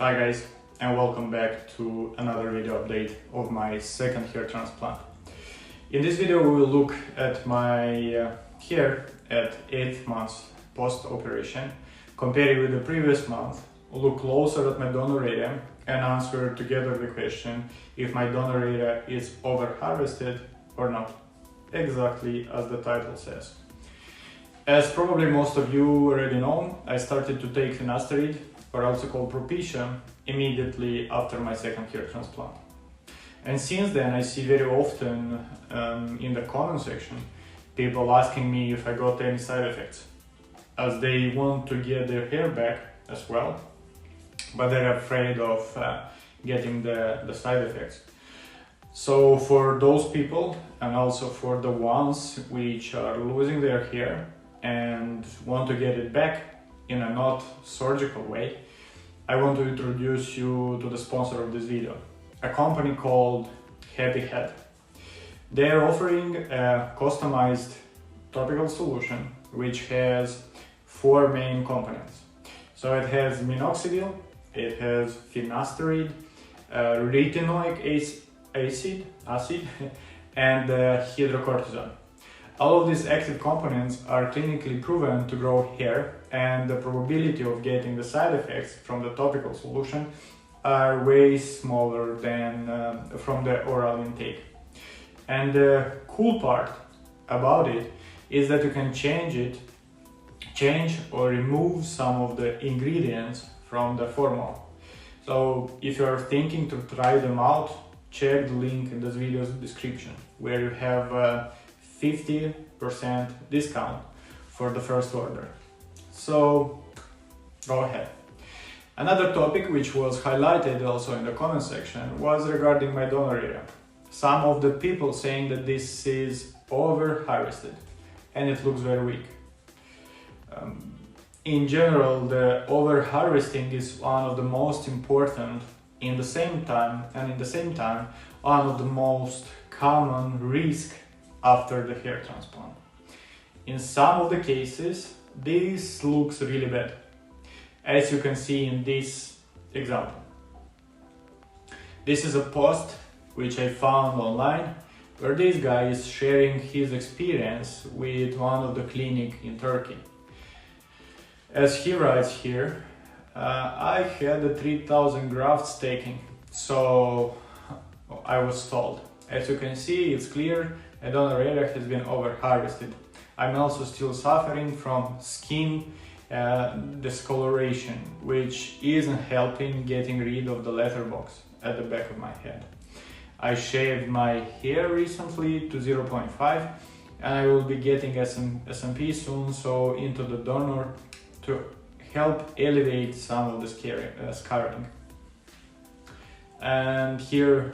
Hi guys, and welcome back to another video update of my second hair transplant. In this video we will look at my hair at 8 months post-operation, compare it with the previous month, look closer at my donor area and answer together the question if my donor area is over-harvested or not, exactly as the title says. As probably most of you already know, I started to take finasteride, or also called Propecia, immediately after my second hair transplant. And since then I see very often in the comment section people asking me if I got any side effects, as they want to get their hair back as well, but they're afraid of getting the side effects. So for those people, and also for the ones which are losing their hair and want to get it back in a not surgical way, I want to introduce you to the sponsor of this video, a company called Happy Head. They are offering a customized topical solution which has 4 main components. So it has minoxidil, it has finasteride, retinoic acid and hydrocortisone. All of these active components are clinically proven to grow hair, and the probability of getting the side effects from the topical solution are way smaller than from the oral intake. And the cool part about it is that you can change or remove some of the ingredients from the formula. So if you're thinking to try them out, check the link in this video's description, where you have 50% discount for the first order. So go ahead. Another topic which was highlighted also in the comment section was regarding my donor area. Some of the people saying that this is over-harvested and it looks very weak. In general, the over-harvesting is one of the most important in the same time one of the most common risk after the hair transplant. In some of the cases, this looks really bad, as you can see in this example. This is a post which I found online, where this guy is sharing his experience with one of the clinic in Turkey. As he writes here, I had the 3000 grafts taken, so I was told. As you can see, it's clear my donor area has been over-harvested. I'm also still suffering from skin discoloration, which isn't helping getting rid of the letterbox at the back of my head. I shaved my hair recently to 0.5 and I will be getting SMP soon, so into the donor to help elevate some of the scarring. And here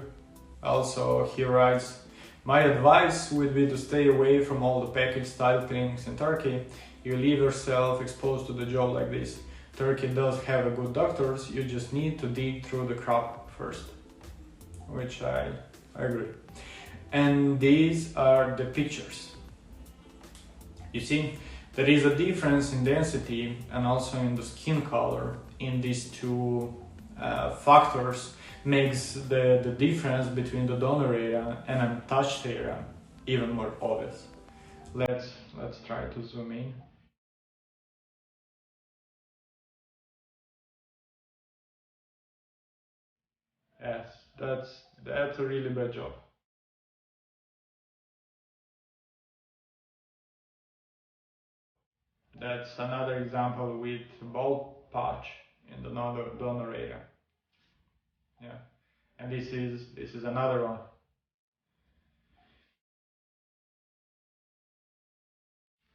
also he writes, my advice would be to stay away from all the package style clinics in Turkey. You leave yourself exposed to the job like this. Turkey does have a good doctors, you just need to dig through the crop first. Which I agree. And these are the pictures. You see, there is a difference in density and also in the skin color in these two factors. Makes the difference between the donor area and untouched area even more obvious. Let's try to zoom in. Yes, that's a really bad job. That's another example with bald patch in the donor area. Yeah, and this is another one.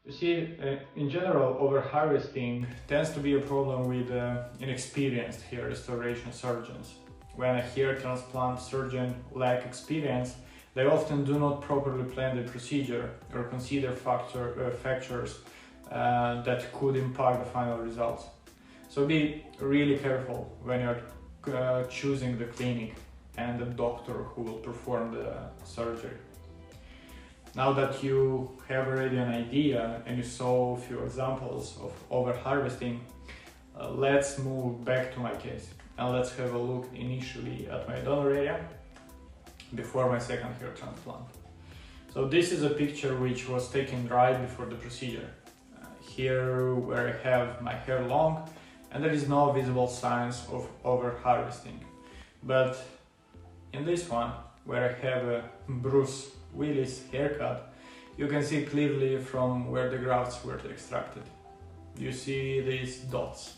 You see, in general, over-harvesting tends to be a problem with inexperienced hair restoration surgeons. When a hair transplant surgeon lacks experience, they often do not properly plan the procedure or consider factors that could impact the final results. So be really careful when you're choosing the clinic and the doctor who will perform the surgery. Now that you have already an idea and you saw a few examples of over-harvesting, let's move back to my case and let's have a look initially at my donor area before my second hair transplant. So this is a picture which was taken right before the procedure. Here where I have my hair long and there is no visible signs of over-harvesting. But in this one, where I have a Bruce Willis haircut, you can see clearly from where the grafts were extracted. You see these dots.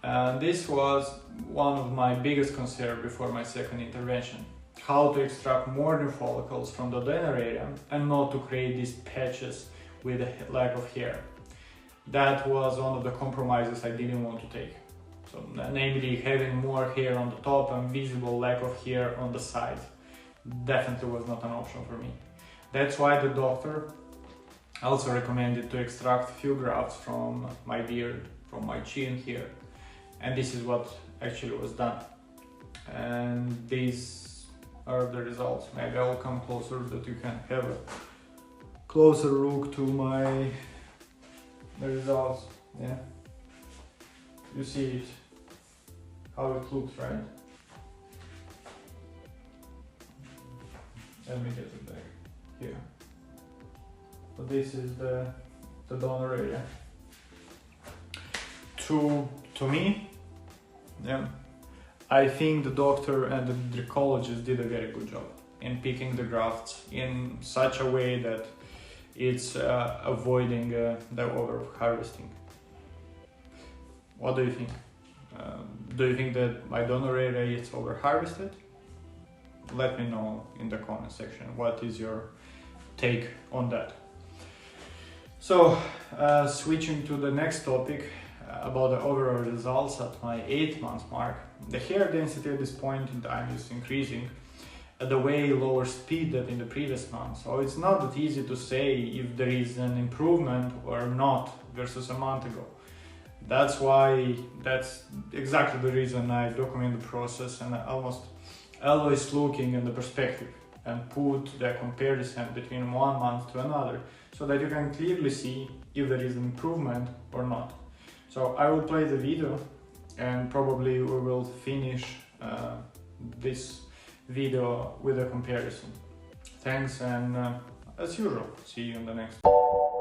And this was one of my biggest concerns before my second intervention. How to extract more new follicles from the donor area and not to create these patches with a lack of hair. That was one of the compromises I didn't want to take. So, namely having more hair on the top and visible lack of hair on the side. Definitely was not an option for me. That's why the doctor also recommended to extract a few grafts from my beard, from my chin here. And this is what actually was done. And these are the results. Maybe I will come closer that you can have a closer look to the results. Yeah, you see it, how it looks, right? Let me get it back here. So this is the donor area. To me, yeah, I think the doctor and the trichologist did a very good job in picking the grafts in such a way that it's avoiding the over-harvesting. What do you think? Do you think that my donor area is over-harvested? Let me know in the comment section. What is your take on that? So, switching to the next topic about the overall results at my 8-month mark. The hair density at this point in time is increasing at a way lower speed than in the previous month. So it's not that easy to say if there is an improvement or not versus a month ago. That's exactly the reason I document the process and I almost always looking in the perspective and put the comparison between 1 month to another so that you can clearly see if there is an improvement or not. So I will play the video and probably we will finish this video with a comparison. Thanks and as usual, see you in the next one.